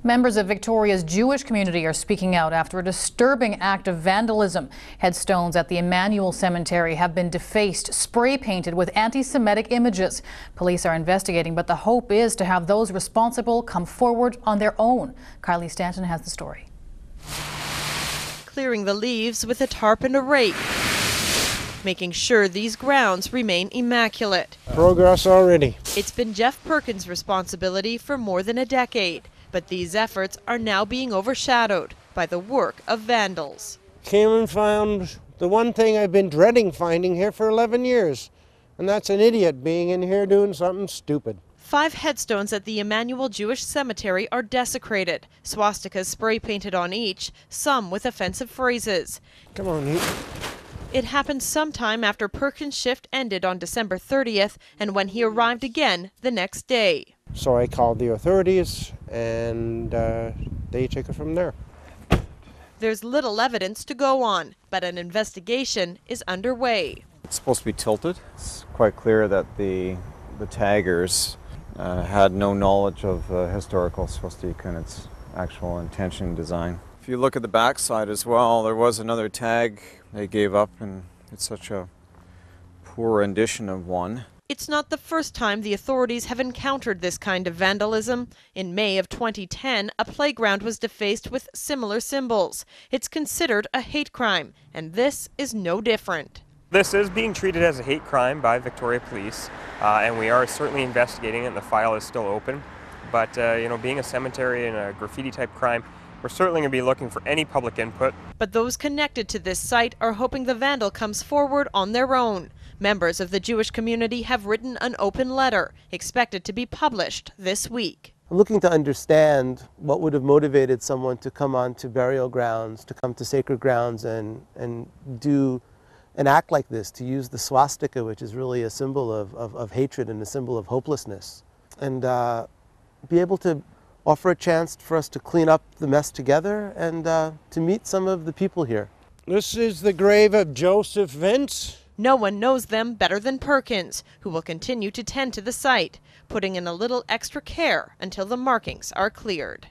Members of Victoria's Jewish community are speaking out after a disturbing act of vandalism. Headstones at the Emmanuel Cemetery have been defaced, spray painted with anti-Semitic images. Police are investigating, but the hope is to have those responsible come forward on their own. Kylie Stanton has the story. Clearing the leaves with a tarp and a rake, making sure these grounds remain immaculate. Progress already. It's been Jeff Perkins' responsibility for more than a decade, but these efforts are now being overshadowed by the work of vandals. Came and found the one thing I've been dreading finding here for 11 years, and that's an idiot being in here doing something stupid. 5 headstones at the Emmanuel Jewish Cemetery are desecrated, swastikas spray painted on each, some with offensive phrases. Come on, It happened sometime after Perkins' shift ended on December 30th and when he arrived again the next day. So I called the authorities and they took it from there. There's little evidence to go on, but an investigation is underway. It's supposed to be tilted. It's quite clear that the taggers had no knowledge of historical swastika and its actual intention and design. If you look at the back side as well, there was another tag they gave up, and it's such a poor rendition of one. It's not the first time the authorities have encountered this kind of vandalism. In May of 2010, a playground was defaced with similar symbols. It's considered a hate crime, and this is no different. This is being treated as a hate crime by Victoria Police, and we are certainly investigating it, and the file is still open. But, being a cemetery and a graffiti-type crime, we're certainly going to be looking for any public input. But those connected to this site are hoping the vandal comes forward on their own. Members of the Jewish community have written an open letter, expected to be published this week. I'm looking to understand what would have motivated someone to come onto burial grounds, to come to sacred grounds and do an act like this, to use the swastika, which is really a symbol of hatred and a symbol of hopelessness, and be able to offer a chance for us to clean up the mess together and to meet some of the people here. This is the grave of Joseph Vince. No one knows them better than Perkins, who will continue to tend to the site, putting in a little extra care until the markings are cleared.